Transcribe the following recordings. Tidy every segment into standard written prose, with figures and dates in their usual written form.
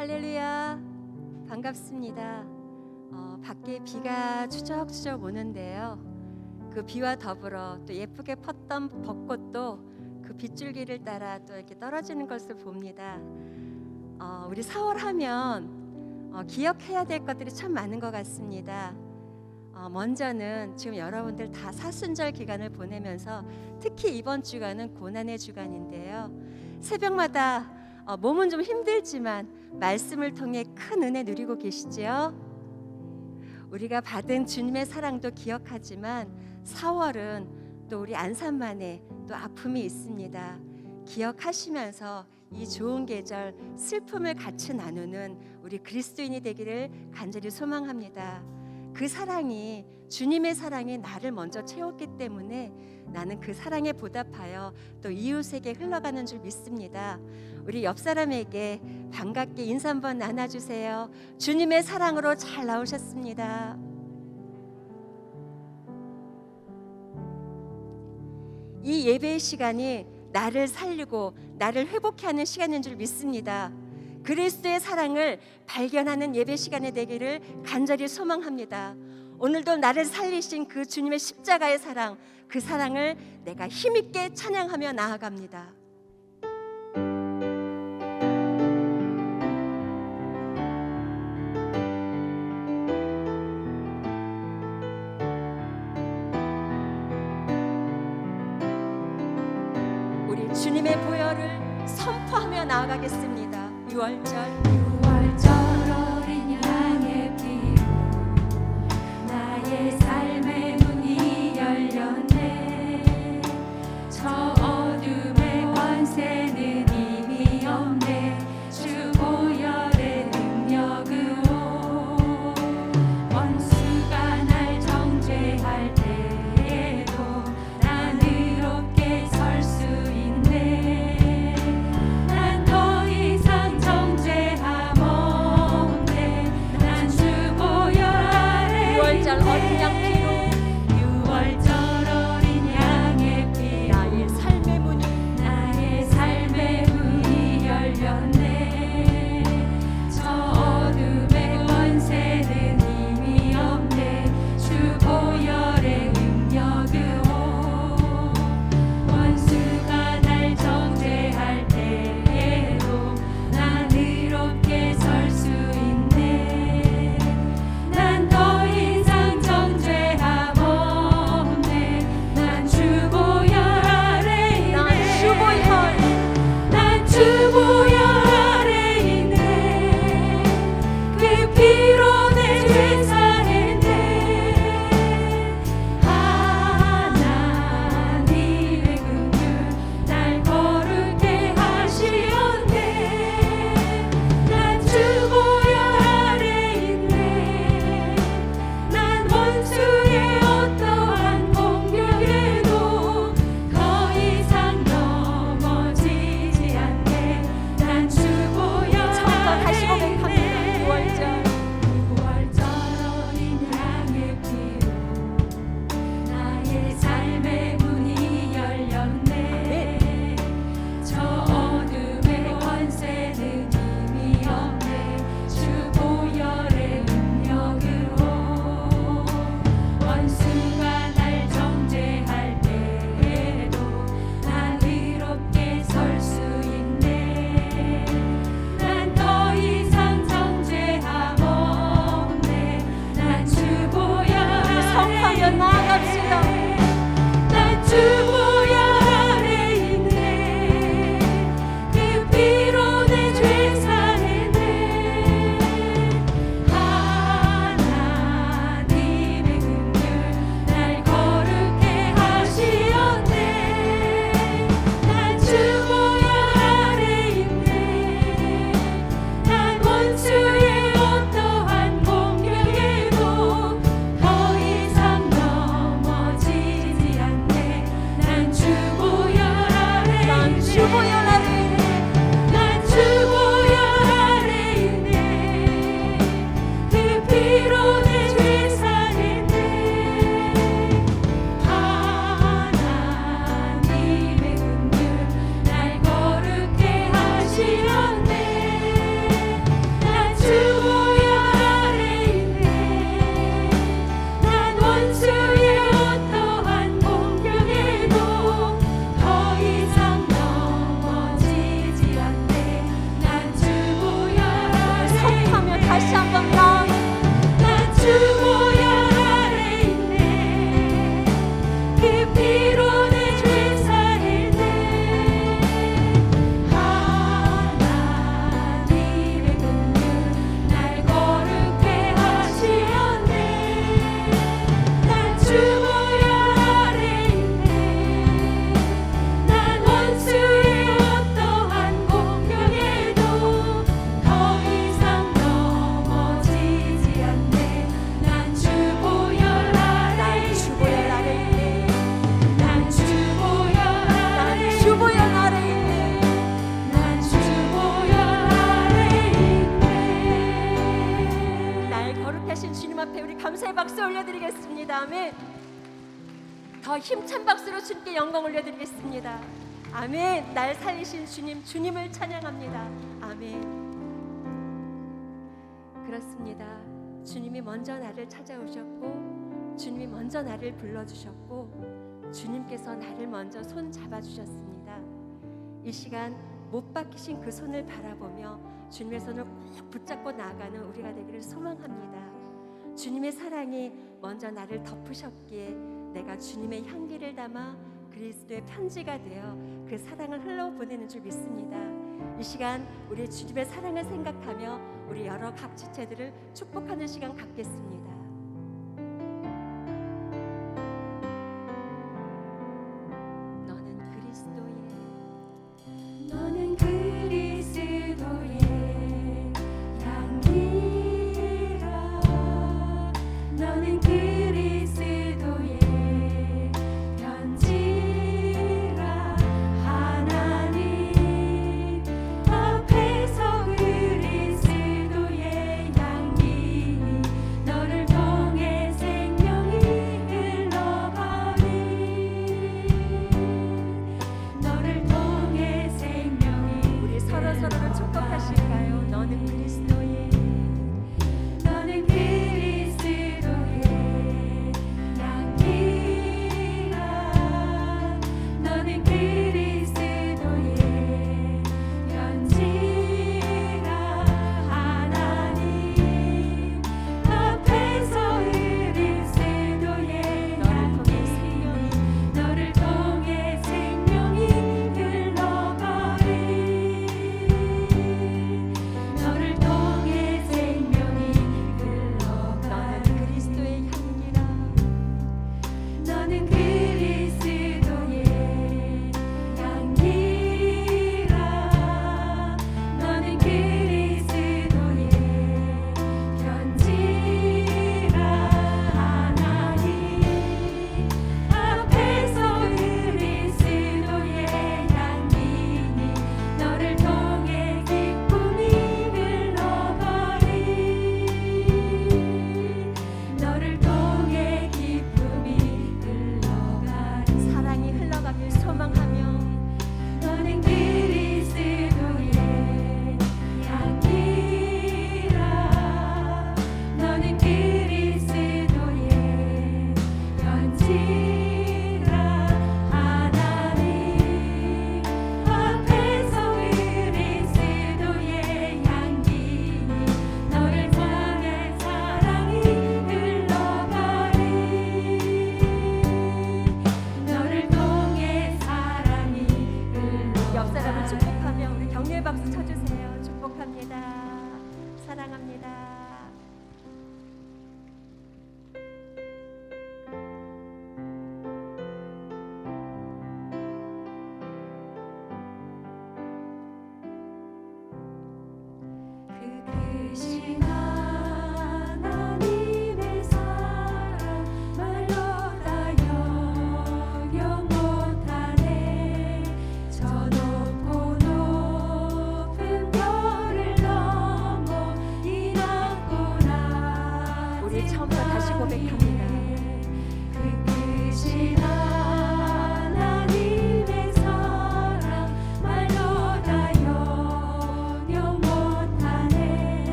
할렐루야, 반갑습니다. 밖에 비가 추적추적 오는데요. 그 비와 더불어 또 예쁘게 폈던 벚꽃도 그 빗줄기를 따라 또 이렇게 떨어지는 것을 봅니다. 우리 4월 하면 기억해야 될 것들이 참 많은 것 같습니다. 먼저는 지금 여러분들 다 사순절 기간을 보내면서 특히 이번 주간은 고난의 주간인데요. 새벽마다 몸은 좀 힘들지만 말씀을 통해 큰 은혜 누리고 계시지요? 우리가 받은 주님의 사랑도 기억하지만 4월은 또 우리 안산만에 또 아픔이 있습니다. 기억하시면서 이 좋은 계절 슬픔을 같이 나누는 우리 그리스도인이 되기를 간절히 소망합니다. 그 사랑이, 주님의 사랑이 나를 먼저 채웠기 때문에 나는 그 사랑에 보답하여 또 이웃에게 흘러가는 줄 믿습니다. 우리 옆 사람에게 반갑게 인사 한번 나눠주세요. 주님의 사랑으로 잘 나오셨습니다. 이 예배의 시간이 나를 살리고 나를 회복케 하는 시간인 줄 믿습니다. 그리스도의 사랑을 발견하는 예배 시간이 되기를 간절히 소망합니다. 오늘도 나를 살리신 그 주님의 십자가의 사랑, 그 사랑을 내가 힘있게 찬양하며 나아갑니다. 우리 주님의 보혈을 선포하며 나아가겠습니다. 6월절 어린 양의 피로 나의 삶의 문이 열렸네. 저 어둠의 권세는 이미 없네. 주 보혈의 능력으로 원수가 날 정죄할 때에도 난 의롭게 설 수 있네. 난 더 이상 정죄함 믿습니다. 아멘. 더 힘찬 박수로 주님께 영광 올려드리겠습니다. 아멘. 날 살리신 주님, 주님을 찬양합니다. 아멘. 그렇습니다. 주님이 먼저 나를 찾아오셨고, 주님이 먼저 나를 불러주셨고, 주님께서 나를 먼저 손 잡아주셨습니다. 이 시간 못 박히신 그 손을 바라보며 주님의 손을 꼭 붙잡고 나아가는 우리가 되기를 소망합니다. 주님의 사랑이 먼저 나를 덮으셨기에 내가 주님의 향기를 담아 그리스도의 편지가 되어 그 사랑을 흘러보내는 줄 믿습니다. 이 시간 우리 주님의 사랑을 생각하며 우리 여러 각 지체들을 축복하는 시간 갖겠습니다. 너는 그리스도의 향기라. 너는 그리스도의 편지라. 하나님 앞에서 그리스도의 향기 너를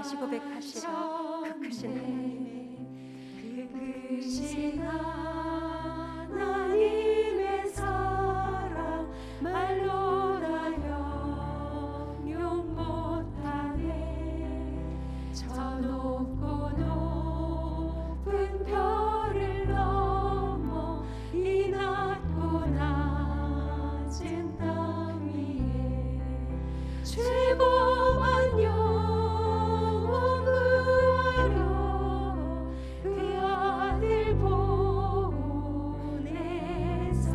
다시 고백하시라. 그 크신 하나님, 그 크신 하나님의 사랑 말로 다 형용 못하네. 저 높고 높은 별을 넘어 이 낮고 낮은 땅 위에 죄범한 영혼 구하려 그 아들 보내사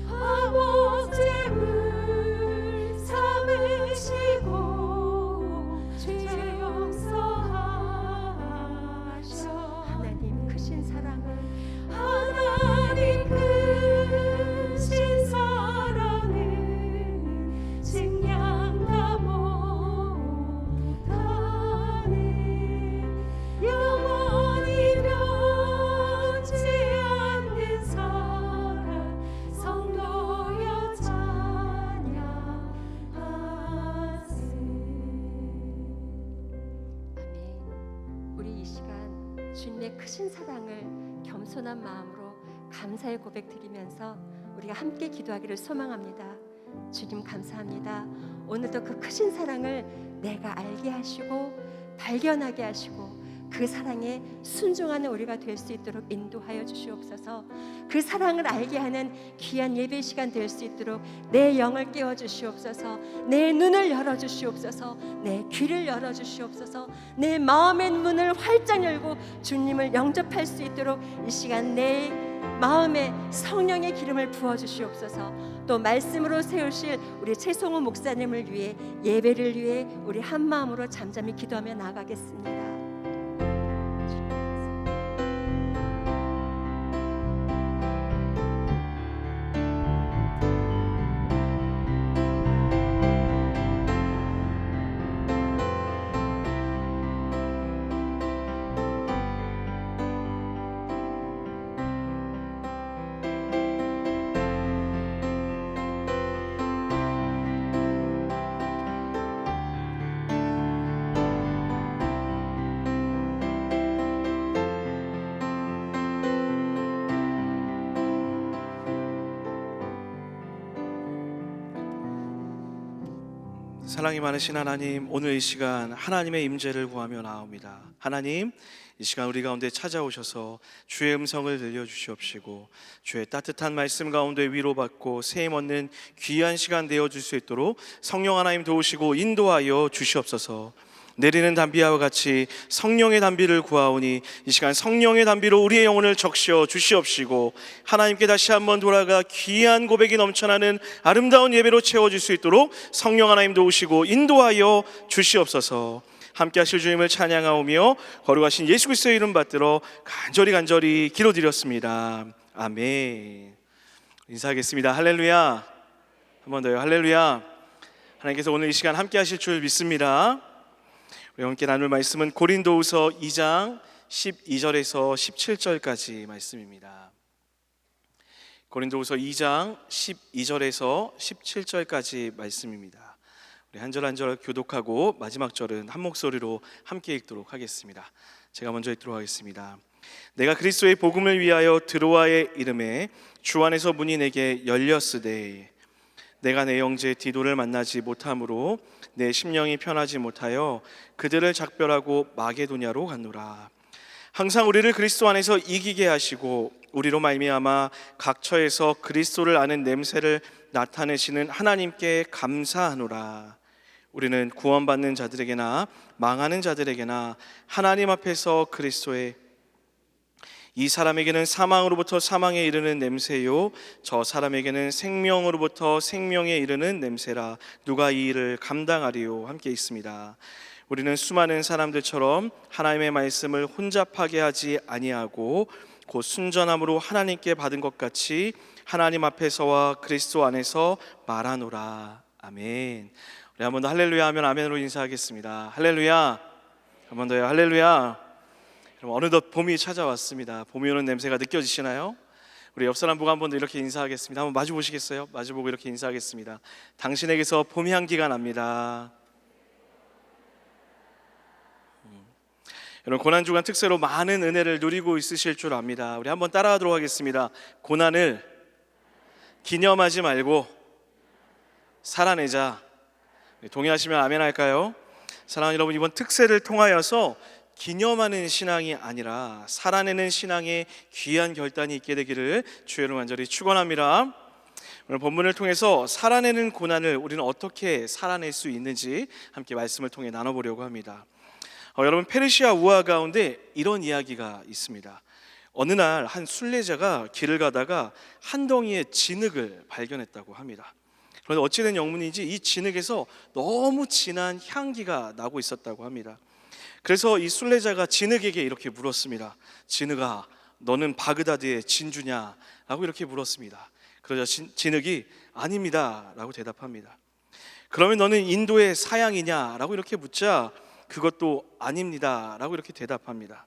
아버지 을 삼으시고 죄 용서하셔. 하나님 크신 사랑을 하나님 크신 사랑은 증량다 못하네. 영원히 변치 않는 사랑 성도여 찬양하세. 아멘. 우리 이 시간 주님의 크신 사랑을 겸손한 마음으로 감사의 고백 드리면서 우리가 함께 기도하기를 소망합니다. 주님 감사합니다. 오늘도 그 크신 사랑을 내가 알게 하시고 발견하게 하시고 그 사랑에 순종하는 우리가 될 수 있도록 인도하여 주시옵소서. 그 사랑을 알게 하는 귀한 예배 시간 될 수 있도록 내 영을 깨워 주시옵소서. 내 눈을 열어 주시옵소서. 내 귀를 열어 주시옵소서. 내 마음의 문을 활짝 열고 주님을 영접할 수 있도록 이 시간 내 마음에 성령의 기름을 부어 주시옵소서. 또 말씀으로 세우실 우리 최송호 목사님을 위해 예배를 위해 우리 한 마음으로 잠잠히 기도하며 나아가겠습니다. 사랑이 많으신 하나님, 오늘 이 시간 하나님의 임재를 구하며 나옵니다. 하나님, 이 시간 우리 가운데 찾아오셔서 주의 음성을 들려주시옵시고 주의 따뜻한 말씀 가운데 위로받고 세임 얻는 귀한 시간 되어줄 수 있도록 성령 하나님 도우시고 인도하여 주시옵소서. 내리는 단비와 같이 성령의 단비를 구하오니 이 시간 성령의 단비로 우리의 영혼을 적셔 주시옵시고 하나님께 다시 한번 돌아가 귀한 고백이 넘쳐나는 아름다운 예배로 채워줄 수 있도록 성령 하나님 도우시고 인도하여 주시옵소서. 함께 하실 주님을 찬양하오며 거룩하신 예수 그리스도의 이름 받들어 간절히 기도드렸습니다. 아멘. 인사하겠습니다. 할렐루야. 한 번 더요. 할렐루야. 하나님께서 오늘 이 시간 함께 하실 줄 믿습니다. 우리 함께 나눌 말씀은 고린도후서 2장 12절에서 17절까지 말씀입니다. 고린도후서 2장 12절에서 17절까지 말씀입니다. 우리 한 절 한 절 교독하고 마지막 절은 한 목소리로 함께 읽도록 하겠습니다. 제가 먼저 읽도록 하겠습니다. 내가 그리스도의 복음을 위하여 드로아에 이름에 주 안에서 문이 내게 열렸으되 내가 내 형제 디도를 만나지 못함으로 내 심령이 편하지 못하여 그들을 작별하고 마게도냐로 갔노라. 항상 우리를 그리스도 안에서 이기게 하시고 우리로 말미암아 각 처에서 그리스도를 아는 냄새를 나타내시는 하나님께 감사하노라. 우리는 구원받는 자들에게나 망하는 자들에게나 하나님 앞에서 그리스도의 이 사람에게는 사망으로부터 사망에 이르는 냄새요 저 사람에게는 생명으로부터 생명에 이르는 냄새라. 누가 이 일을 감당하리요. 함께 있습니다. 우리는 수많은 사람들처럼 하나님의 말씀을 혼잡하게 하지 아니하고 곧 순전함으로 하나님께 받은 것 같이 하나님 앞에서와 그리스도 안에서 말하노라. 아멘. 우리 한 번 더 할렐루야 하면 아멘으로 인사하겠습니다. 할렐루야. 한 번 더요. 할렐루야. 그럼 어느덧 봄이 찾아왔습니다. 봄이 오는 냄새가 느껴지시나요? 우리 옆 사람 보고 한 번 더 이렇게 인사하겠습니다. 한번 마주 보시겠어요? 마주 보고 이렇게 인사하겠습니다. 당신에게서 봄 향기가 납니다. 여러분, 고난주간 특세로 많은 은혜를 누리고 있으실 줄 압니다. 우리 한번 따라하도록 하겠습니다. 고난을 기념하지 말고 살아내자. 동의하시면 아멘 할까요? 사랑하는 여러분, 이번 특세를 통하여서 기념하는 신앙이 아니라 살아내는 신앙의 귀한 결단이 있게 되기를 주의 이름으로 간절히 축원합니다. 오늘 본문을 통해서 살아내는 고난을 우리는 어떻게 살아낼 수 있는지 함께 말씀을 통해 나눠보려고 합니다. 여러분, 페르시아 우화 가운데 이런 이야기가 있습니다. 어느 날 한 순례자가 길을 가다가 한 덩이의 진흙을 발견했다고 합니다. 그런데 어찌된 영문인지 이 진흙에서 너무 진한 향기가 나고 있었다고 합니다. 그래서 이 순례자가 진흙에게 이렇게 물었습니다. 진흙아, 너는 바그다드의 진주냐? 라고 이렇게 물었습니다. 그러자 진흙이 아닙니다 라고 대답합니다. 그러면 너는 인도의 사양이냐? 라고 이렇게 묻자 그것도 아닙니다 라고 이렇게 대답합니다.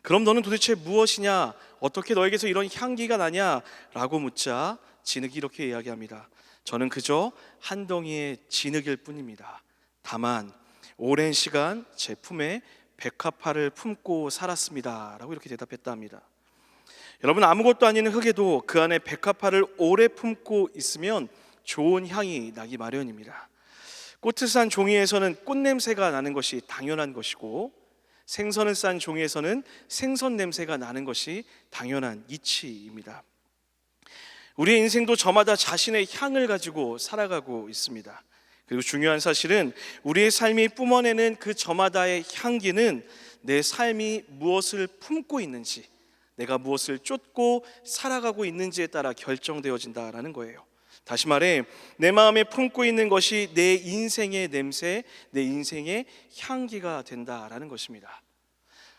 그럼 너는 도대체 무엇이냐? 어떻게 너에게서 이런 향기가 나냐? 라고 묻자 진흙이 이렇게 이야기합니다. 저는 그저 한 덩이의 진흙일 뿐입니다. 다만 오랜 시간 제 품에 백합화를 품고 살았습니다 라고 이렇게 대답했다 합니다. 여러분, 아무것도 아닌 흙에도 그 안에 백합화를 오래 품고 있으면 좋은 향이 나기 마련입니다. 꽃을 싼 종이에서는 꽃 냄새가 나는 것이 당연한 것이고, 생선을 싼 종이에서는 생선 냄새가 나는 것이 당연한 이치입니다. 우리의 인생도 저마다 자신의 향을 가지고 살아가고 있습니다. 그리고 중요한 사실은 우리의 삶이 뿜어내는 그 저마다의 향기는 내 삶이 무엇을 품고 있는지, 내가 무엇을 쫓고 살아가고 있는지에 따라 결정되어진다라는 거예요. 다시 말해, 내 마음에 품고 있는 것이 내 인생의 냄새, 내 인생의 향기가 된다라는 것입니다.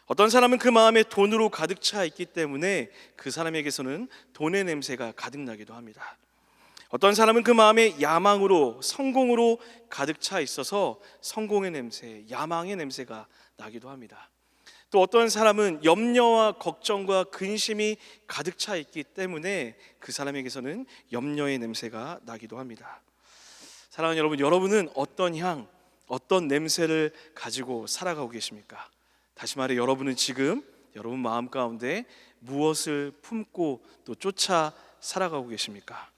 어떤 사람은 그 마음에 돈으로 가득 차 있기 때문에 그 사람에게서는 돈의 냄새가 가득나기도 합니다. 어떤 사람은 그 마음에 야망으로, 성공으로 가득 차 있어서 성공의 냄새, 야망의 냄새가 나기도 합니다. 또 어떤 사람은 염려와 걱정과 근심이 가득 차 있기 때문에 그 사람에게서는 염려의 냄새가 나기도 합니다. 사랑하는 여러분, 여러분은 어떤 향, 어떤 냄새를 가지고 살아가고 계십니까? 다시 말해, 여러분은 지금 여러분 마음 가운데 무엇을 품고 또 쫓아 살아가고 계십니까?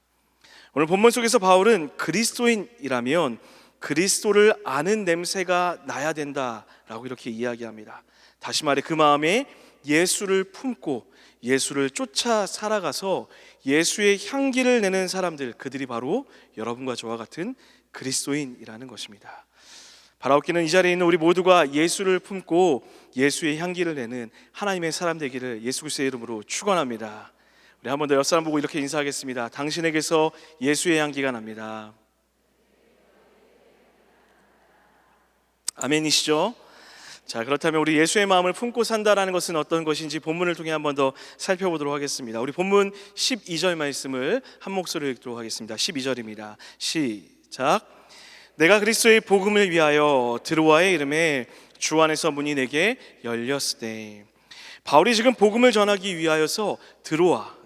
오늘 본문 속에서 바울은 그리스도인이라면 그리스도를 아는 냄새가 나야 된다라고 이렇게 이야기합니다. 다시 말해, 그 마음에 예수를 품고 예수를 쫓아 살아가서 예수의 향기를 내는 사람들, 그들이 바로 여러분과 저와 같은 그리스도인이라는 것입니다. 바라옵기는 이 자리에 있는 우리 모두가 예수를 품고 예수의 향기를 내는 하나님의 사람 되기를 예수 그리스도의 이름으로 축원합니다. 우리 한 번 더 옆 사람 보고 이렇게 인사하겠습니다. 당신에게서 예수의 향기가 납니다. 아멘이시죠? 자, 그렇다면 우리 예수의 마음을 품고 산다라는 것은 어떤 것인지 본문을 통해 한 번 더 살펴보도록 하겠습니다. 우리 본문 12절 말씀을 한 목소리로 읽도록 하겠습니다. 12절입니다. 시작. 내가 그리스도의 복음을 위하여 드로아의 이름에 주 안에서 문이 내게 열렸으되. 바울이 지금 복음을 전하기 위하여서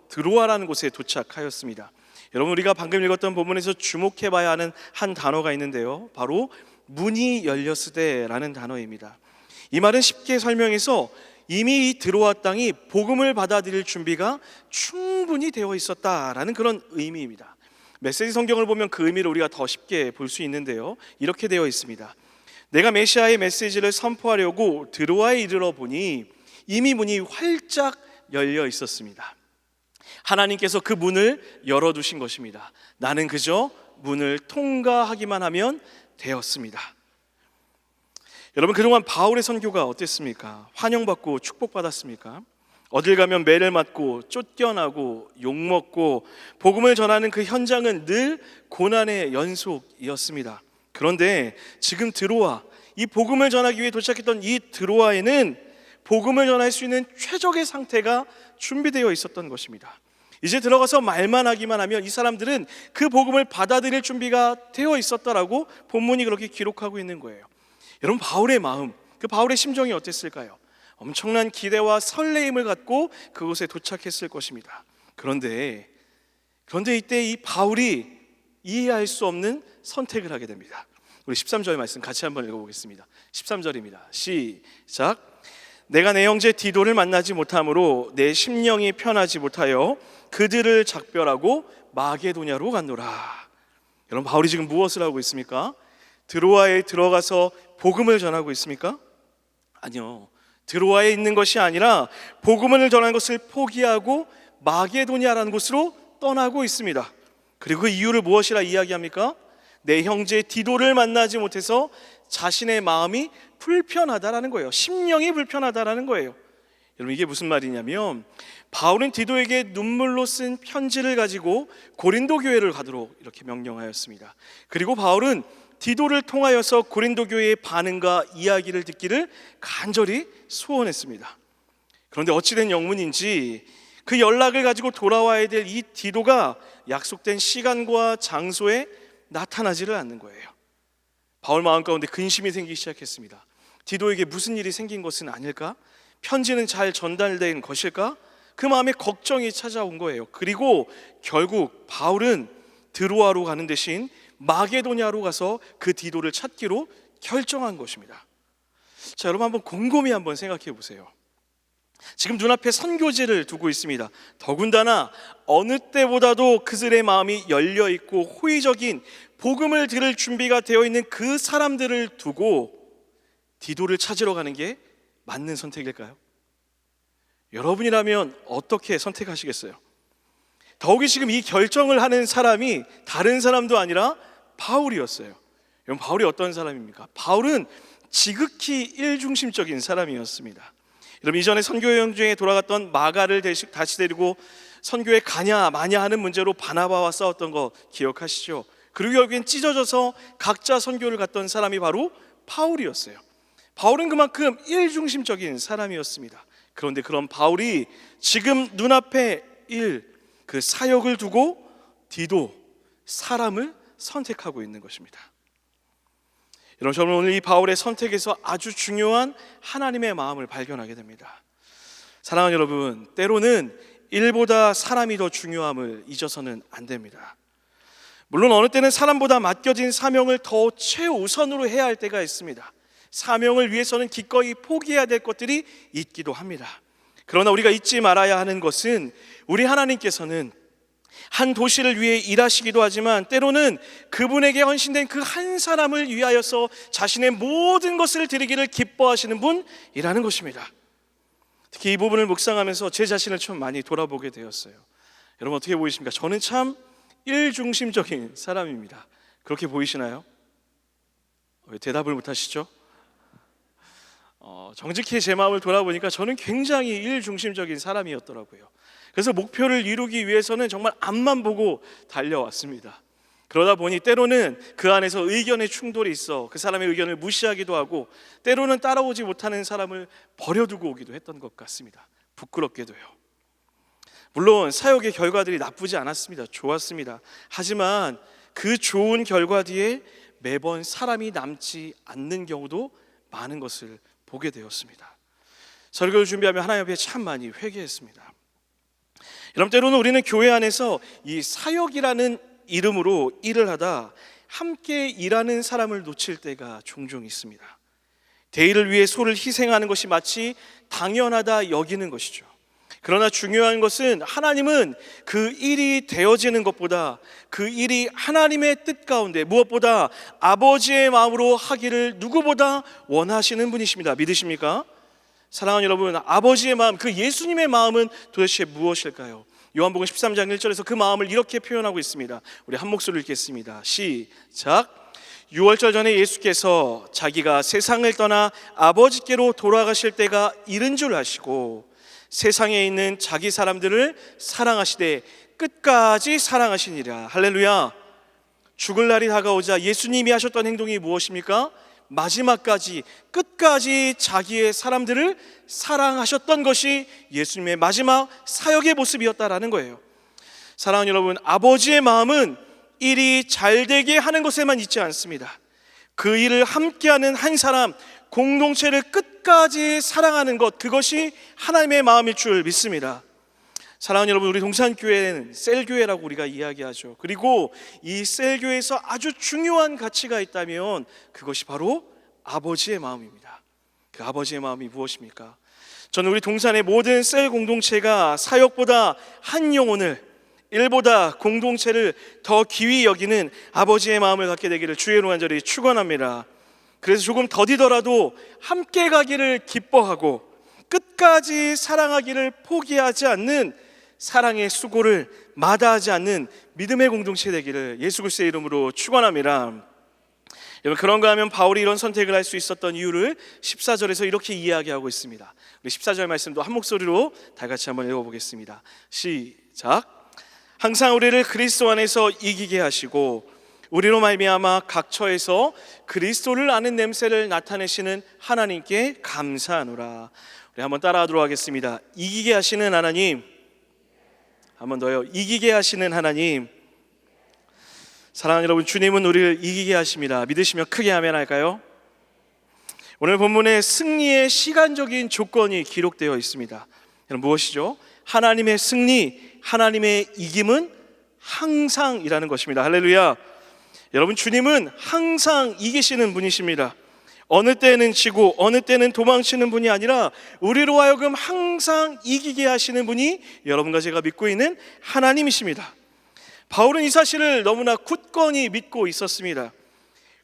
드로아라는 곳에 도착하였습니다. 여러분, 우리가 방금 읽었던 본문에서 주목해봐야 하는 한 단어가 있는데요, 바로 문이 열렸으되라는 단어입니다. 이 말은 쉽게 설명해서 이미 이 드로아 땅이 복음을 받아들일 준비가 충분히 되어 있었다라는 그런 의미입니다. 메시지 성경을 보면 그 의미를 우리가 더 쉽게 볼 수 있는데요, 이렇게 되어 있습니다. 내가 메시아의 메시지를 선포하려고 드로아에 이르러 보니 이미 문이 활짝 열려 있었습니다. 하나님께서 그 문을 열어두신 것입니다. 나는 그저 문을 통과하기만 하면 되었습니다. 여러분, 그동안 바울의 선교가 어땠습니까? 환영받고 축복받았습니까? 어딜 가면 매를 맞고 쫓겨나고 욕먹고 복음을 전하는 그 현장은 늘 고난의 연속이었습니다. 그런데 지금 드로아, 이 복음을 전하기 위해 도착했던 이 드로아에는 복음을 전할 수 있는 최적의 상태가 준비되어 있었던 것입니다. 이제 들어가서 말만 하기만 하면 이 사람들은 그 복음을 받아들일 준비가 되어 있었다라고 본문이 그렇게 기록하고 있는 거예요. 여러분, 바울의 마음, 그 바울의 심정이 어땠을까요? 엄청난 기대와 설레임을 갖고 그곳에 도착했을 것입니다. 그런데 이때 이 바울이 이해할 수 없는 선택을 하게 됩니다. 우리 13절 말씀 같이 한번 읽어보겠습니다. 13절입니다. 시작. 내가 내 형제 디도를 만나지 못함으로 내 심령이 편하지 못하여 그들을 작별하고 마게도냐로 갔노라. 여러분, 바울이 지금 무엇을 하고 있습니까? 드로아에 들어가서 복음을 전하고 있습니까? 아니요. 드로아에 있는 것이 아니라 복음을 전하는 것을 포기하고 마게도냐라는 곳으로 떠나고 있습니다. 그리고 그 이유를 무엇이라 이야기합니까? 내 형제 디도를 만나지 못해서 자신의 마음이 불편하다라는 거예요. 심령이 불편하다라는 거예요. 여러분, 이게 무슨 말이냐면 바울은 디도에게 눈물로 쓴 편지를 가지고 고린도 교회를 가도록 이렇게 명령하였습니다. 그리고 바울은 디도를 통하여서 고린도 교회의 반응과 이야기를 듣기를 간절히 소원했습니다. 그런데 어찌된 영문인지 그 연락을 가지고 돌아와야 될 이 디도가 약속된 시간과 장소에 나타나지를 않는 거예요. 바울 마음 가운데 근심이 생기기 시작했습니다. 디도에게 무슨 일이 생긴 것은 아닐까? 편지는 잘 전달된 것일까? 그 마음에 걱정이 찾아온 거예요. 그리고 결국 바울은 드로아로 가는 대신 마게도냐로 가서 그 디도를 찾기로 결정한 것입니다. 자, 여러분 한번 곰곰이 한번 생각해 보세요. 지금 눈앞에 선교지를 두고 있습니다. 더군다나 어느 때보다도 그들의 마음이 열려 있고 호의적인 복음을 들을 준비가 되어 있는 그 사람들을 두고 디도를 찾으러 가는 게 맞는 선택일까요? 여러분이라면 어떻게 선택하시겠어요? 더욱이 지금 이 결정을 하는 사람이 다른 사람도 아니라 바울이었어요. 여러분, 바울이 어떤 사람입니까? 바울은 지극히 일중심적인 사람이었습니다. 여러분, 이전에 선교 여행 중에 돌아갔던 마가를 다시 데리고 선교에 가냐 마냐 하는 문제로 바나바와 싸웠던 거 기억하시죠? 그리고 결국엔 찢어져서 각자 선교를 갔던 사람이 바로 바울이었어요. 바울은 그만큼 일중심적인 사람이었습니다. 그런데 그런 바울이 지금 눈앞에 그 사역을 두고 디도, 사람을 선택하고 있는 것입니다. 여러분, 저는 오늘 이 바울의 선택에서 아주 중요한 하나님의 마음을 발견하게 됩니다. 사랑하는 여러분, 때로는 일보다 사람이 더 중요함을 잊어서는 안 됩니다. 물론 어느 때는 사람보다 맡겨진 사명을 더 최우선으로 해야 할 때가 있습니다. 사명을 위해서는 기꺼이 포기해야 될 것들이 있기도 합니다. 그러나 우리가 잊지 말아야 하는 것은 우리 하나님께서는 한 도시를 위해 일하시기도 하지만 때로는 그분에게 헌신된 그 한 사람을 위하여서 자신의 모든 것을 드리기를 기뻐하시는 분이라는 것입니다. 특히 이 부분을 묵상하면서 제 자신을 좀 많이 돌아보게 되었어요. 여러분, 어떻게 보이십니까? 저는 참 일중심적인 사람입니다. 그렇게 보이시나요? 왜 대답을 못하시죠? 정직히 제 마음을 돌아보니까 저는 굉장히 일중심적인 사람이었더라고요. 그래서 목표를 이루기 위해서는 정말 앞만 보고 달려왔습니다. 그러다 보니 때로는 그 안에서 의견의 충돌이 있어 그 사람의 의견을 무시하기도 하고 때로는 따라오지 못하는 사람을 버려두고 오기도 했던 것 같습니다. 부끄럽게도요. 물론 사역의 결과들이 나쁘지 않았습니다. 좋았습니다. 하지만 그 좋은 결과 뒤에 매번 사람이 남지 않는 경우도 많은 것을 보게 되었습니다. 설교를 준비하며 하나님 앞에 참 많이 회개했습니다. 여러분, 때로는 우리는 교회 안에서 이 사역이라는 이름으로 일을 하다 함께 일하는 사람을 놓칠 때가 종종 있습니다. 대의를 위해 소를 희생하는 것이 마치 당연하다 여기는 것이죠. 그러나 중요한 것은 하나님은 그 일이 되어지는 것보다 그 일이 하나님의 뜻 가운데 무엇보다 아버지의 마음으로 하기를 누구보다 원하시는 분이십니다. 믿으십니까? 사랑하는 여러분, 아버지의 마음, 그 예수님의 마음은 도대체 무엇일까요? 요한복음 13장 1절에서 그 마음을 이렇게 표현하고 있습니다. 우리 한 목소리로 읽겠습니다. 시작. 6월절 전에 예수께서 자기가 세상을 떠나 아버지께로 돌아가실 때가 이른 줄 아시고 세상에 있는 자기 사람들을 사랑하시되 끝까지 사랑하시니라. 할렐루야. 죽을 날이 다가오자 예수님이 하셨던 행동이 무엇입니까? 마지막까지 끝까지 자기의 사람들을 사랑하셨던 것이 예수님의 마지막 사역의 모습이었다라는 거예요. 사랑하는 여러분, 아버지의 마음은 일이 잘 되게 하는 것에만 있지 않습니다. 그 일을 함께하는 한 사람, 공동체를 끝까지 사랑하는 것, 그것이 하나님의 마음일 줄 믿습니다. 사랑하는 여러분, 우리 동산교회는 셀교회라고 우리가 이야기하죠. 그리고 이 셀교회에서 아주 중요한 가치가 있다면 그것이 바로 아버지의 마음입니다. 그 아버지의 마음이 무엇입니까? 저는 우리 동산의 모든 셀 공동체가 사역보다 한 영혼을, 일보다 공동체를 더 귀히 여기는 아버지의 마음을 갖게 되기를 주의 간절히 축원합니다. 그래서 조금 더디더라도 함께 가기를 기뻐하고 끝까지 사랑하기를 포기하지 않는 사랑의 수고를 마다하지 않는 믿음의 공동체 되기를 예수 그리스도의 이름으로 축원합니다. 여러분, 그런가 하면 바울이 이런 선택을 할 수 있었던 이유를 14절에서 이렇게 이야기하고 있습니다. 우리 14절 말씀도 한 목소리로 다 같이 한번 읽어보겠습니다. 시작. 항상 우리를 그리스도 안에서 이기게 하시고 우리로 말미암아 각 처에서 그리스도를 아는 냄새를 나타내시는 하나님께 감사하노라. 우리 한번 따라하도록 하겠습니다. 이기게 하시는 하나님, 한번 더요. 이기게 하시는 하나님. 사랑하는 여러분, 주님은 우리를 이기게 하십니다. 믿으시면 크게 아멘 할까요? 오늘 본문에 승리의 시간적인 조건이 기록되어 있습니다. 여러분, 무엇이죠? 하나님의 승리, 하나님의 이김은 항상이라는 것입니다. 할렐루야. 여러분, 주님은 항상 이기시는 분이십니다. 어느 때는 지고 어느 때는 도망치는 분이 아니라 우리로 하여금 항상 이기게 하시는 분이 여러분과 제가 믿고 있는 하나님이십니다. 바울은 이 사실을 너무나 굳건히 믿고 있었습니다.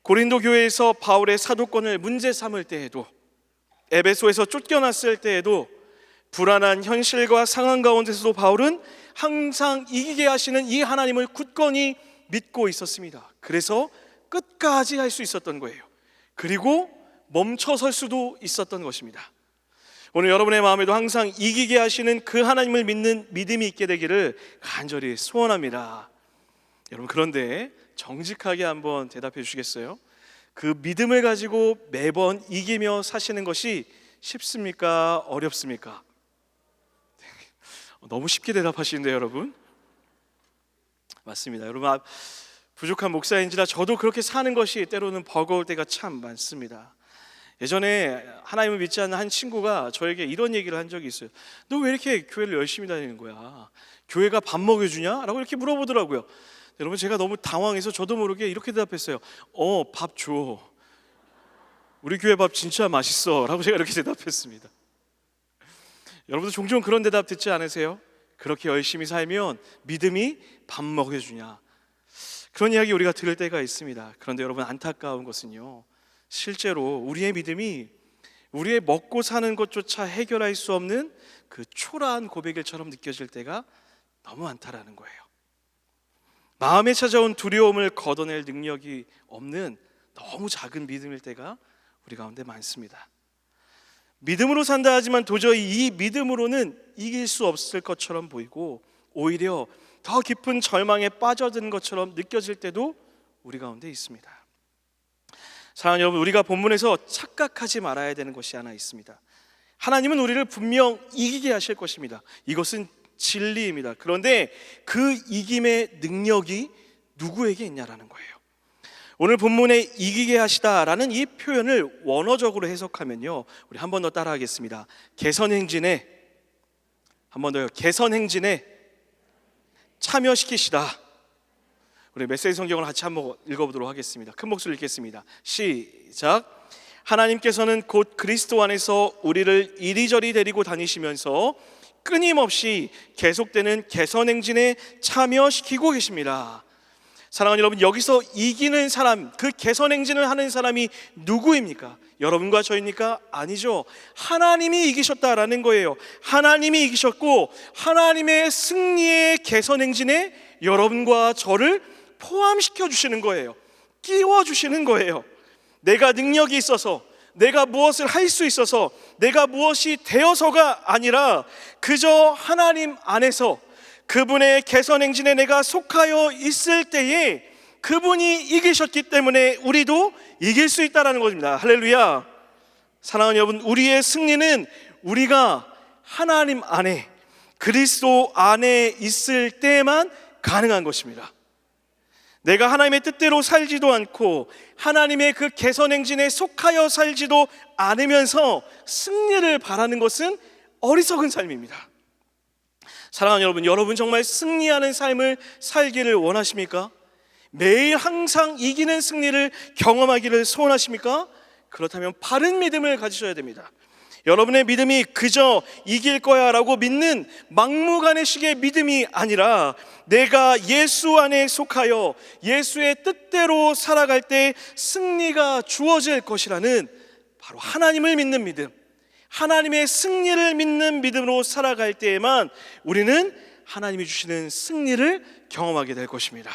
고린도 교회에서 바울의 사도권을 문제 삼을 때에도, 에베소에서 쫓겨났을 때에도, 불안한 현실과 상황 가운데서도 바울은 항상 이기게 하시는 이 하나님을 굳건히 믿고 있었습니다. 그래서 끝까지 할 수 있었던 거예요. 그리고 멈춰설 수도 있었던 것입니다. 오늘 여러분의 마음에도 항상 이기게 하시는 그 하나님을 믿는 믿음이 있게 되기를 간절히 소원합니다. 여러분, 그런데 정직하게 한번 대답해 주시겠어요? 그 믿음을 가지고 매번 이기며 사시는 것이 쉽습니까? 어렵습니까? 너무 쉽게 대답하시는데요, 여러분. 맞습니다. 여러분, 부족한 목사인지라 저도 그렇게 사는 것이 때로는 버거울 때가 참 많습니다. 예전에 하나님을 믿지 않는 한 친구가 저에게 이런 얘기를 한 적이 있어요. 너 왜 이렇게 교회를 열심히 다니는 거야? 교회가 밥 먹여주냐? 라고 이렇게 물어보더라고요. 여러분, 제가 너무 당황해서 저도 모르게 이렇게 대답했어요. 밥 줘. 우리 교회 밥 진짜 맛있어. 라고 제가 이렇게 대답했습니다. 여러분도 종종 그런 대답 듣지 않으세요? 그렇게 열심히 살면 믿음이 밥 먹여주냐? 그런 이야기 우리가 들을 때가 있습니다. 그런데 여러분, 안타까운 것은요, 실제로 우리의 믿음이 우리의 먹고 사는 것조차 해결할 수 없는 그 초라한 고백일처럼 느껴질 때가 너무 많다라는 거예요. 마음에 찾아온 두려움을 걷어낼 능력이 없는 너무 작은 믿음일 때가 우리 가운데 많습니다. 믿음으로 산다 하지만 도저히 이 믿음으로는 이길 수 없을 것처럼 보이고 오히려 더 깊은 절망에 빠져드는 것처럼 느껴질 때도 우리 가운데 있습니다. 사랑하는 여러분, 우리가 본문에서 착각하지 말아야 되는 것이 하나 있습니다. 하나님은 우리를 분명 이기게 하실 것입니다. 이것은 진리입니다. 그런데 그 이김의 능력이 누구에게 있냐라는 거예요. 오늘 본문에 이기게 하시다라는 이 표현을 원어적으로 해석하면요, 우리 한 번 더 따라하겠습니다. 개선행진에, 한 번 더요, 개선행진에 참여시키시다. 우리 메시지 성경을 같이 한번 읽어보도록 하겠습니다. 큰 목소리로 읽겠습니다. 시작. 하나님께서는 곧 그리스도 안에서 우리를 이리저리 데리고 다니시면서 끊임없이 계속되는 개선행진에 참여시키고 계십니다. 사랑하는 여러분, 여기서 이기는 사람, 그 개선행진을 하는 사람이 누구입니까? 여러분과 저입니까? 아니죠. 하나님이 이기셨다라는 거예요. 하나님이 이기셨고 하나님의 승리의 개선행진에 여러분과 저를 포함시켜 주시는 거예요. 끼워 주시는 거예요. 내가 능력이 있어서, 내가 무엇을 할 수 있어서, 내가 무엇이 되어서가 아니라 그저 하나님 안에서 그분의 개선행진에 내가 속하여 있을 때에 그분이 이기셨기 때문에 우리도 이길 수 있다는 것입니다. 할렐루야. 사랑하는 여러분, 우리의 승리는 우리가 하나님 안에, 그리스도 안에 있을 때만 가능한 것입니다. 내가 하나님의 뜻대로 살지도 않고 하나님의 그 개선행진에 속하여 살지도 않으면서 승리를 바라는 것은 어리석은 삶입니다. 사랑하는 여러분, 여러분 정말 승리하는 삶을 살기를 원하십니까? 매일 항상 이기는 승리를 경험하기를 소원하십니까? 그렇다면 바른 믿음을 가지셔야 됩니다. 여러분의 믿음이 그저 이길 거야 라고 믿는 막무가내식의 믿음이 아니라 내가 예수 안에 속하여 예수의 뜻대로 살아갈 때 승리가 주어질 것이라는 바로 하나님을 믿는 믿음, 하나님의 승리를 믿는 믿음으로 살아갈 때에만 우리는 하나님이 주시는 승리를 경험하게 될 것입니다.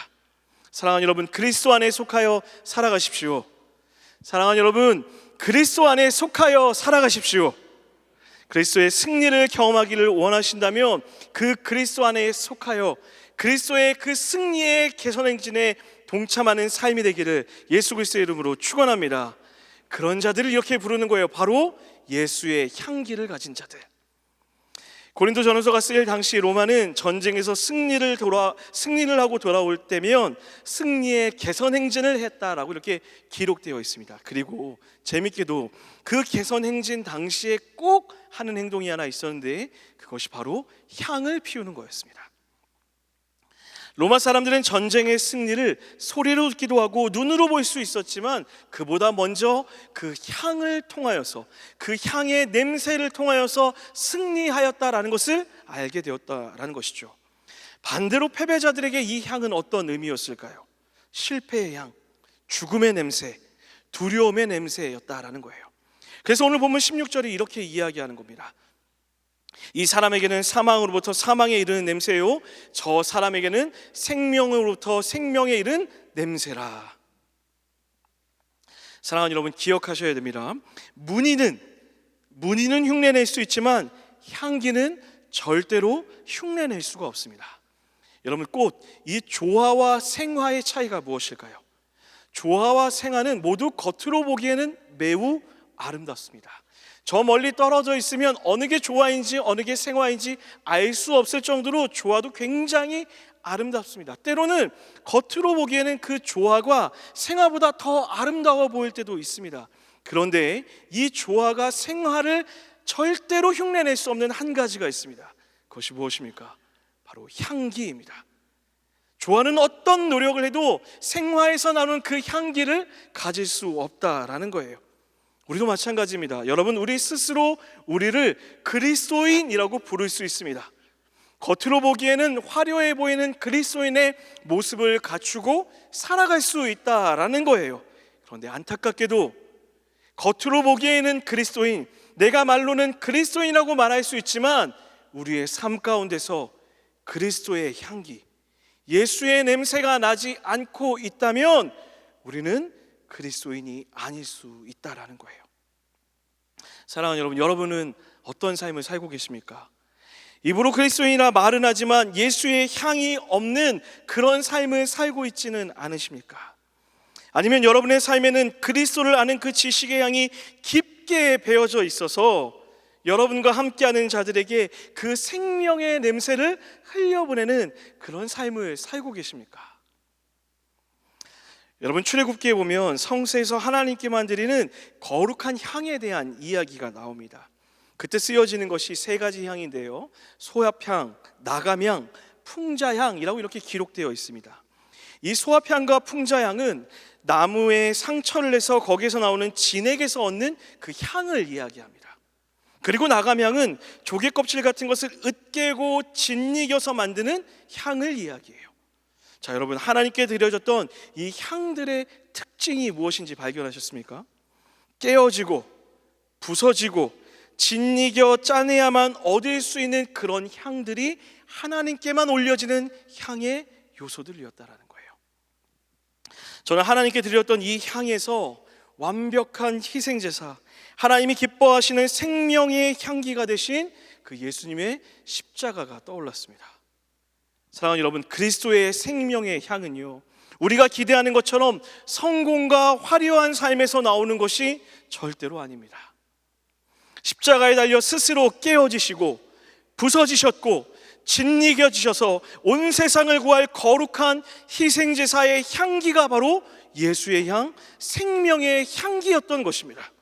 사랑하는 여러분, 그리스도 안에 속하여 살아가십시오. 사랑하는 여러분, 그리스도 안에 속하여 살아가십시오. 그리스도의 승리를 경험하기를 원하신다면 그 그리스도 안에 속하여 그리스도의 그 승리의 개선 행진에 동참하는 삶이 되기를 예수 그리스도의 이름으로 축원합니다. 그런 자들을 이렇게 부르는 거예요. 바로 예수의 향기를 가진 자들. 고린도전후서가 쓰일 당시 로마는 전쟁에서 승리를 하고 돌아올 때면 승리의 개선 행진을 했다라고 이렇게 기록되어 있습니다. 그리고 재밌게도 그 개선 행진 당시에 꼭 하는 행동이 하나 있었는데 그것이 바로 향을 피우는 거였습니다. 로마 사람들은 전쟁의 승리를 소리로 듣기도 하고 눈으로 볼 수 있었지만 그보다 먼저 그 향을 통하여서, 그 향의 냄새를 통하여서 승리하였다라는 것을 알게 되었다라는 것이죠. 반대로 패배자들에게 이 향은 어떤 의미였을까요? 실패의 향, 죽음의 냄새, 두려움의 냄새였다라는 거예요. 그래서 오늘 본문 16절이 이렇게 이야기하는 겁니다. 이 사람에게는 사망으로부터 사망에 이르는 냄새요, 저 사람에게는 생명으로부터 생명에 이르는 냄새라. 사랑하는 여러분, 기억하셔야 됩니다. 문의는 흉내낼 수 있지만 향기는 절대로 흉내낼 수가 없습니다. 여러분, 꽃, 이 조화와 생화의 차이가 무엇일까요? 조화와 생화는 모두 겉으로 보기에는 매우 아름답습니다. 저 멀리 떨어져 있으면 어느 게 조화인지 어느 게 생화인지 알 수 없을 정도로 조화도 굉장히 아름답습니다. 때로는 겉으로 보기에는 그 조화가 생화보다 더 아름다워 보일 때도 있습니다. 그런데 이 조화가 생화를 절대로 흉내낼 수 없는 한 가지가 있습니다. 그것이 무엇입니까? 바로 향기입니다. 조화는 어떤 노력을 해도 생화에서 나오는 그 향기를 가질 수 없다라는 거예요. 우리도 마찬가지입니다. 여러분, 우리 스스로 우리를 그리스도인이라고 부를 수 있습니다. 겉으로 보기에는 화려해 보이는 그리스도인의 모습을 갖추고 살아갈 수 있다라는 거예요. 그런데 안타깝게도 겉으로 보기에는 그리스도인, 내가 말로는 그리스도인이라고 말할 수 있지만 우리의 삶 가운데서 그리스도의 향기, 예수의 냄새가 나지 않고 있다면 우리는 그리스도인이 아닐 수 있다라는 거예요. 사랑하는 여러분, 여러분은 어떤 삶을 살고 계십니까? 입으로 그리스도인이라 말은 하지만 예수의 향이 없는 그런 삶을 살고 있지는 않으십니까? 아니면 여러분의 삶에는 그리스도를 아는 그 지식의 향이 깊게 배어져 있어서 여러분과 함께하는 자들에게 그 생명의 냄새를 흘려보내는 그런 삶을 살고 계십니까? 여러분, 출애굽기에 보면 성소에서 하나님께만 드리는 거룩한 향에 대한 이야기가 나옵니다. 그때 쓰여지는 것이 세 가지 향인데요, 소합향, 나감향, 풍자향이라고 이렇게 기록되어 있습니다. 이 소합향과 풍자향은 나무에 상처를 내서 거기에서 나오는 진액에서 얻는 그 향을 이야기합니다. 그리고 나감향은 조개 껍질 같은 것을 으깨고 짓이겨서 만드는 향을 이야기해요. 자, 여러분, 하나님께 드려졌던 이 향들의 특징이 무엇인지 발견하셨습니까? 깨어지고 부서지고 짓이겨 짜내야만 얻을 수 있는 그런 향들이 하나님께만 올려지는 향의 요소들이었다라는 거예요. 저는 하나님께 드렸던 이 향에서 완벽한 희생제사, 하나님이 기뻐하시는 생명의 향기가 되신 그 예수님의 십자가가 떠올랐습니다. 사랑하는 여러분, 그리스도의 생명의 향은요, 우리가 기대하는 것처럼 성공과 화려한 삶에서 나오는 것이 절대로 아닙니다. 십자가에 달려 스스로 깨어지시고 부서지셨고 짓이겨지셔서 온 세상을 구할 거룩한 희생제사의 향기가 바로 예수의 향, 생명의 향기였던 것입니다.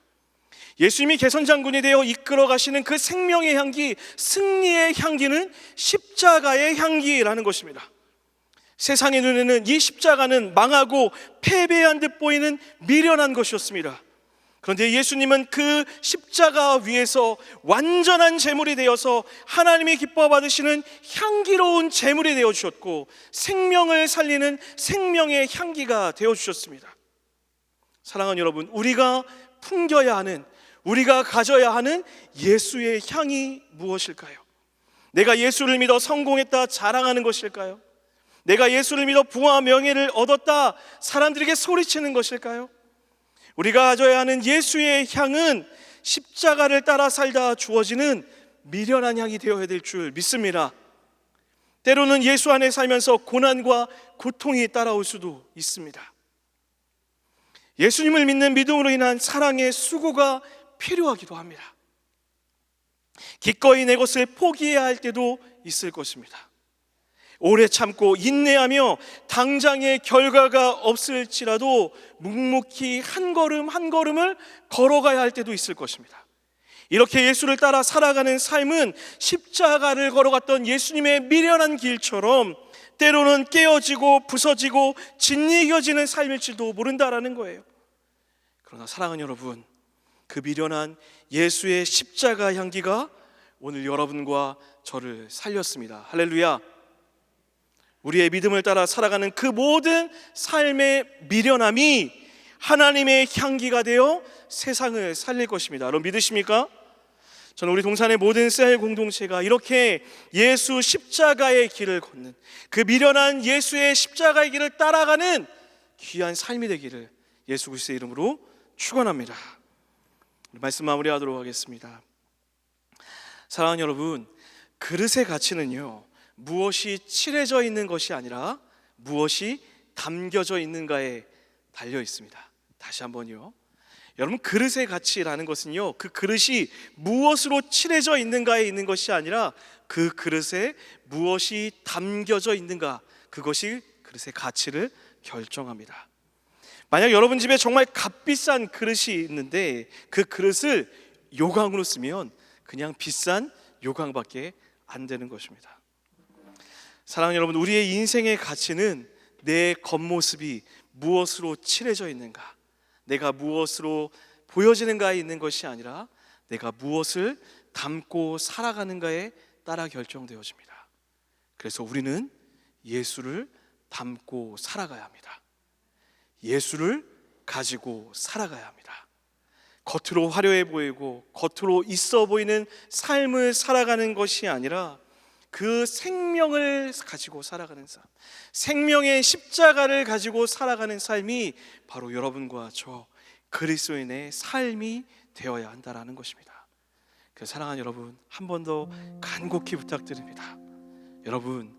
예수님이 개선장군이 되어 이끌어 가시는 그 생명의 향기, 승리의 향기는 십자가의 향기라는 것입니다. 세상의 눈에는 이 십자가는 망하고 패배한 듯 보이는 미련한 것이었습니다. 그런데 예수님은 그 십자가 위에서 완전한 제물이 되어서 하나님이 기뻐 받으시는 향기로운 제물이 되어 주셨고, 생명을 살리는 생명의 향기가 되어 주셨습니다. 사랑하는 여러분, 우리가 풍겨야 하는, 우리가 가져야 하는 예수의 향이 무엇일까요? 내가 예수를 믿어 성공했다 자랑하는 것일까요? 내가 예수를 믿어 부와 명예를 얻었다 사람들에게 소리치는 것일까요? 우리가 가져야 하는 예수의 향은 십자가를 따라 살다 주어지는 미련한 향이 되어야 될 줄 믿습니다. 때로는 예수 안에 살면서 고난과 고통이 따라올 수도 있습니다. 예수님을 믿는 믿음으로 인한 사랑의 수고가 필요하기도 합니다. 기꺼이 내 것을 포기해야 할 때도 있을 것입니다. 오래 참고 인내하며 당장의 결과가 없을지라도 묵묵히 한 걸음 한 걸음을 걸어가야 할 때도 있을 것입니다. 이렇게 예수를 따라 살아가는 삶은 십자가를 걸어갔던 예수님의 미련한 길처럼 때로는 깨어지고 부서지고 짓이겨지는 삶일지도 모른다라는 거예요. 그러나 사랑하는 여러분, 그 미련한 예수의 십자가 향기가 오늘 여러분과 저를 살렸습니다. 할렐루야. 우리의 믿음을 따라 살아가는 그 모든 삶의 미련함이 하나님의 향기가 되어 세상을 살릴 것입니다. 여러분 믿으십니까? 저는 우리 동산의 모든 셀 공동체가 이렇게 예수 십자가의 길을 걷는, 그 미련한 예수의 십자가의 길을 따라가는 귀한 삶이 되기를 예수 그리스도의 이름으로 축원합니다. 말씀 마무리하도록 하겠습니다. 사랑하는 여러분, 그릇의 가치는요, 무엇이 칠해져 있는 것이 아니라 무엇이 담겨져 있는가에 달려 있습니다. 다시 한번요. 여러분, 그릇의 가치라는 것은요, 그 그릇이 무엇으로 칠해져 있는가에 있는 것이 아니라 그 그릇에 무엇이 담겨져 있는가, 그것이 그릇의 가치를 결정합니다. 만약 여러분 집에 정말 값비싼 그릇이 있는데 그 그릇을 요강으로 쓰면 그냥 비싼 요강밖에 안 되는 것입니다. 사랑하는 여러분, 우리의 인생의 가치는 내 겉모습이 무엇으로 칠해져 있는가, 내가 무엇으로 보여지는가에 있는 것이 아니라 내가 무엇을 담고 살아가는가에 따라 결정되어집니다. 그래서 우리는 예수를 담고 살아가야 합니다. 예수를 가지고 살아가야 합니다. 겉으로 화려해 보이고 겉으로 있어 보이는 삶을 살아가는 것이 아니라 그 생명을 가지고 살아가는 삶, 생명의 십자가를 가지고 살아가는 삶이 바로 여러분과 저 그리스도인의 삶이 되어야 한다라는 것입니다. 그래서 사랑하는 여러분, 한 번 더 간곡히 부탁드립니다. 여러분,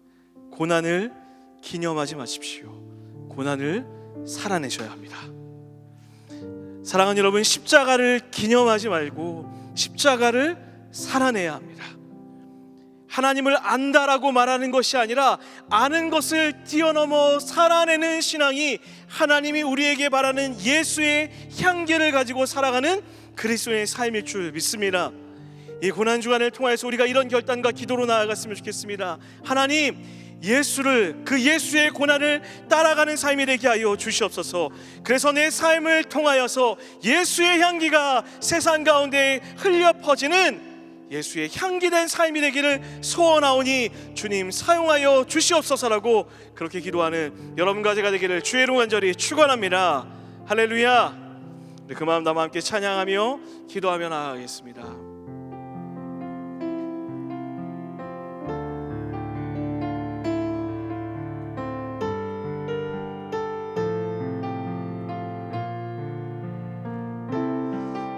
고난을 기념하지 마십시오. 고난을 살아내셔야 합니다. 사랑하는 여러분, 십자가를 기념하지 말고 십자가를 살아내야 합니다. 하나님을 안다라고 말하는 것이 아니라 아는 것을 뛰어넘어 살아내는 신앙이 하나님이 우리에게 바라는 예수의 향기를 가지고 살아가는 그리스도의 삶일 줄 믿습니다. 이 고난주간을 통해서 우리가 이런 결단과 기도로 나아갔으면 좋겠습니다. 하나님, 예수를, 그 예수의 고난을 따라가는 삶이 되게 하여 주시옵소서. 그래서 내 삶을 통하여서 예수의 향기가 세상 가운데 흘려 퍼지는 예수의 향기된 삶이 되기를 소원하오니 주님 사용하여 주시옵소서라고 그렇게 기도하는 여러분과 제가 되기를 주의 이름으로 간절히 축원합니다. 할렐루야. 우리 그 마음 나와 함께 찬양하며 기도하며 나아가겠습니다.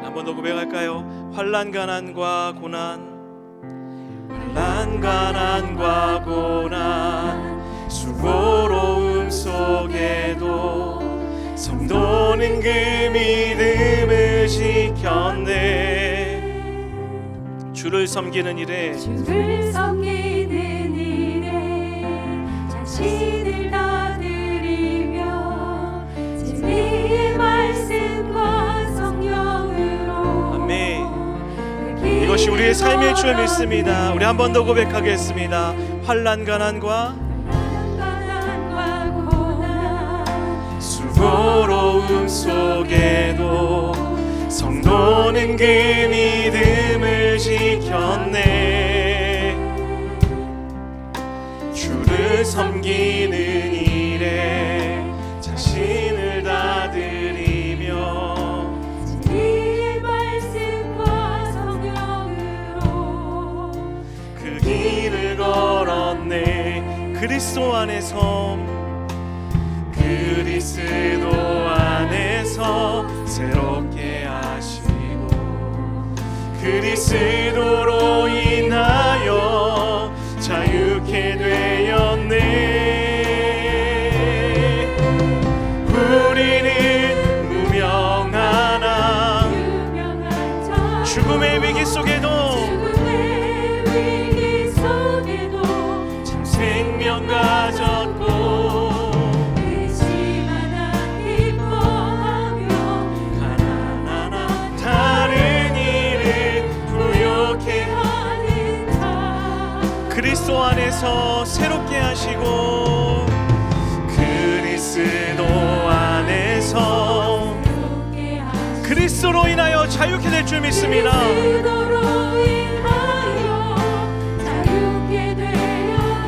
한 번 더 고백할까요? 환난 가난과 고난, 환난 가난과 고난, 수고로움 속에도 성도는 그 믿음을 지켰네. 주를 섬기는 일에 자신을 다 드리며 진리의 말씀과 성령으로 아멘. 그것이 우리의 삶일 줄 믿습니다. 우리 한 번 더 고백하겠습니다. 환난 가난과 수고로움 속에도 성도는 그 믿음을 지켰네. 주를 섬기는 일에 자신을 다 드리며 진리의 말씀과 성령으로 그 길을 걸었네. 그리스도 안에서 새롭게 하시고 그리스도로 인하여 자유케 되었네. 우리는 무명하나 죽음의 위기 속에도 참 생명 가졌고 그리스도 안에서 새롭게 하시고 그리스도 안에서 그리스도로 인하여 자유케 될 줄 믿습니다.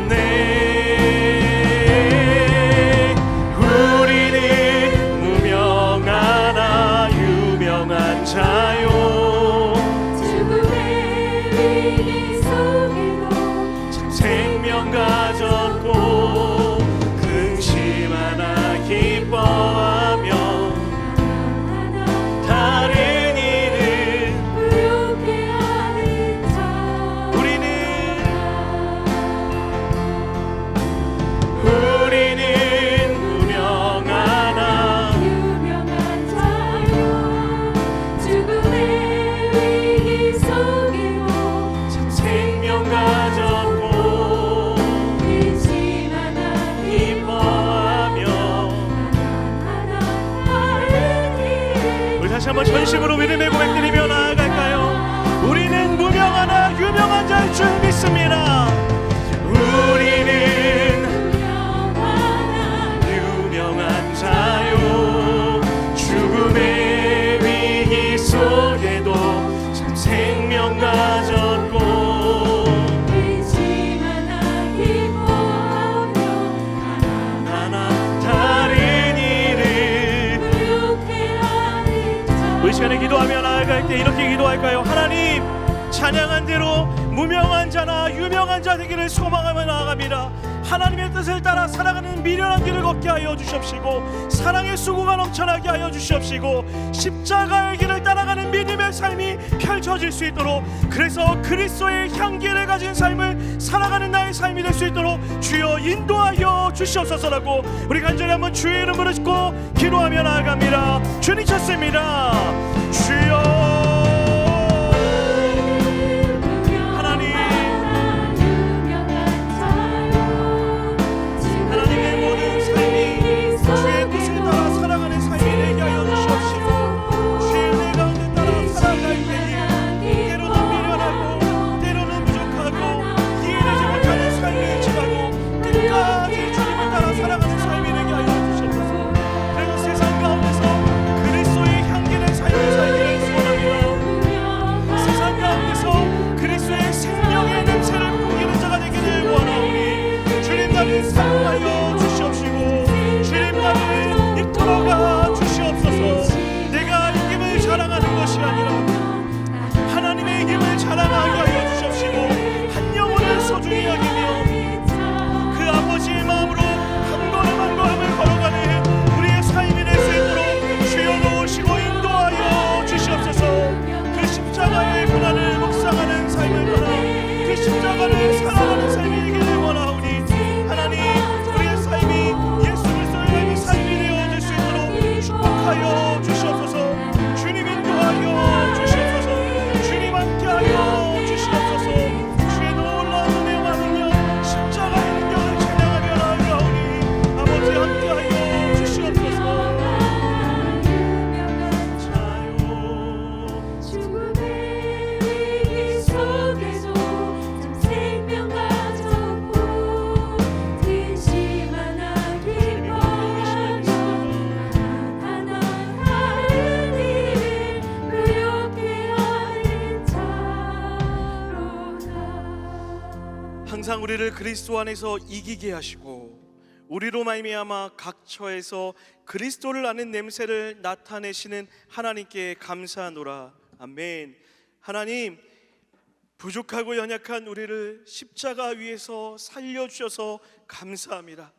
네, 우리는 무명하나 유명한 자요. 생명 가졌고 근심하나 기뻐하며 다른 일을 부욕해 하는 자. 우리는 무명하나 유명한 자요. 죽음의 위기 속에도 참 생명 가졌고 다시 한번 전심으로 믿음의 고백드리며 나아갈까요? 우리는 무명하나 유명한 자일 줄 믿습니다. 우리는 유명한 자요. 죽음의 위기 속에도 참 생명 가졌고 근심하나 기뻐하며 하나 다른 일을 부욕해 하는 자. 우리 시간에 기도하며 나아갈 때 이렇게 기도할까요? 하나님, 찬양한 대로 무명한 자나 유명한 자 되기를 소망하며 나아갑니다. 하나님의 뜻을 따라 살아가는 미련한 길을 걷게 하여 주시옵시고 사랑의 수고가 넘쳐나게 하여 주시옵시고 십자가의 길을 따라가는 믿음의 삶이 펼쳐질 수 있도록, 그래서 그리스도의 향기를 가진 삶을 살아가는 나의 삶이 될 수 있도록 주여 인도하여 주시옵소서라고 우리 간절히 한번 주의 이름으로 짓고 기도하며 나아갑니다. 주님 찾습니다. 주여 사용하여 주시옵시고 주님 나를 이끌어가 주시옵소서. 내가 이 힘을 자랑하는 것이 아니라 하나님의 힘을 자랑하게 하여 주시옵시고 한 영혼을 소중히 여기며 그 아버지의 마음으로 한 걸음 한 걸음을 걸어가는 우리의 삶이 될 수 있도록 주여 도우시고 인도하여 주시옵소서. 그 십자가의 고난을 묵상하는 삶을 떠나 그 십자가를 살아가는 삶이 되기를 원하오니 하나님, 우리의 삶이 예수 그리스도의 삶이 되어질 수 있도록 축복하여 주시옵소서. 주님 인도하여 주시옵소서. 주님 함께하여 주시옵소서. 주의 놀라운 은혜와 능력, 십자가의 능력을 찬양하며 나아가오니 아버지 함께하여 주시옵소서. 자요 죽음의 위기 항상 우리를 그리스도 안에서 이기게 하시고 우리로 말미암아 각 처에서 그리스도를 아는 냄새를 나타내시는 하나님께 감사하노라. 아멘. 하나님, 부족하고 연약한 우리를 십자가 위에서 살려주셔서 감사합니다.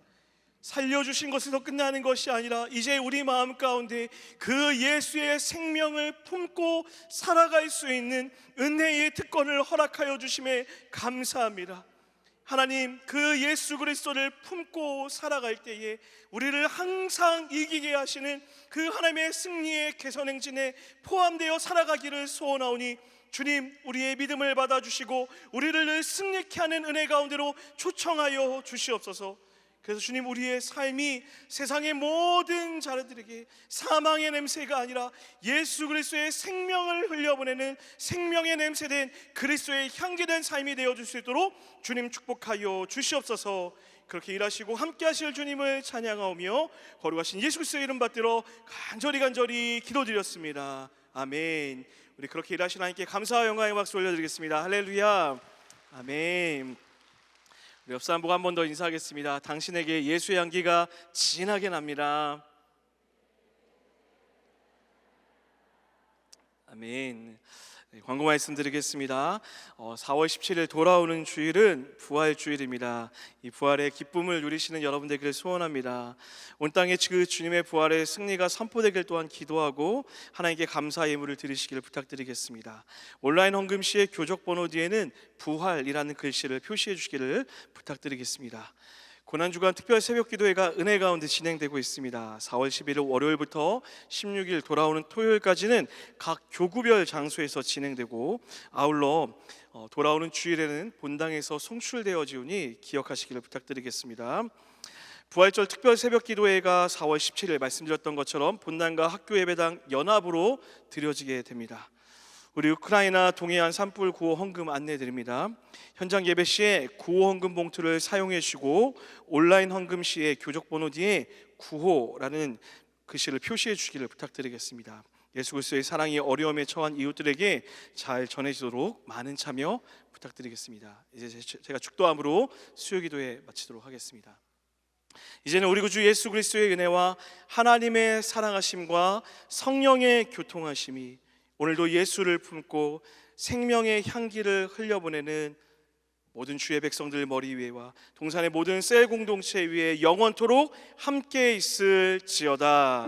살려주신 것에서 끝나는 것이 아니라 이제 우리 마음 가운데 그 예수의 생명을 품고 살아갈 수 있는 은혜의 특권을 허락하여 주심에 감사합니다. 하나님, 그 예수 그리스도를 품고 살아갈 때에 우리를 항상 이기게 하시는 그 하나님의 승리의 개선 행진에 포함되어 살아가기를 소원하오니 주님, 우리의 믿음을 받아주시고 우리를 늘 승리케 하는 은혜 가운데로 초청하여 주시옵소서. 그래서 주님, 우리의 삶이 세상의 모든 자들에게 사망의 냄새가 아니라 예수 그리스도의 생명을 흘려보내는 생명의 냄새된 그리스도의 향기된 삶이 되어줄 수 있도록 주님 축복하여 주시옵소서. 그렇게 일하시고 함께 하실 주님을 찬양하오며 거룩하신 예수 그리스도의 이름 받들어 간절히 기도드렸습니다. 아멘. 우리 그렇게 일하신 하나님께 감사와 영광의 박수 올려드리겠습니다. 할렐루야. 아멘. 우리 옆 사람 보고 한 번 더 인사하겠습니다. 당신에게 예수의 향기가 진하게 납니다. 아멘. 네, 광고 말씀드리겠습니다. 4월 17일 돌아오는 주일은 부활 주일입니다. 이 부활의 기쁨을 누리시는 여러분 되기를 소원합니다. 온 땅에 그 주님의 부활의 승리가 선포되길 또한 기도하고 하나님께 감사 예물을 드리시기를 부탁드리겠습니다. 온라인 헌금 시의 교적 번호 뒤에는 부활이라는 글씨를 표시해 주시기를 부탁드리겠습니다. 고난주간 특별 새벽기도회가 은혜 가운데 진행되고 있습니다. 4월 11일 월요일부터 16일 돌아오는 토요일까지는 각 교구별 장소에서 진행되고 아울러 돌아오는 주일에는 본당에서 송출되어지오니 기억하시기를 부탁드리겠습니다. 부활절 특별 새벽기도회가 4월 17일 말씀드렸던 것처럼 본당과 학교 예배당 연합으로 드려지게 됩니다. 우리 우크라이나 동해안 산불 구호 헌금 안내드립니다. 현장 예배 시에 구호 헌금 봉투를 사용해 주시고 온라인 헌금 시에 교적 번호 뒤에 구호라는 글씨를 표시해 주시기를 부탁드리겠습니다. 예수 그리스도의 사랑이 어려움에 처한 이웃들에게 잘 전해지도록 많은 참여 부탁드리겠습니다. 이제 제가 축도함으로 수요기도회 마치도록 하겠습니다. 이제는 우리 구주 예수 그리스도의 은혜와 하나님의 사랑하심과 성령의 교통하심이 오늘도 예수를 품고 생명의 향기를 흘려보내는 모든 주의 백성들 머리 위에와 동산의 모든 셀 공동체 위에 영원토록 함께 있을지어다.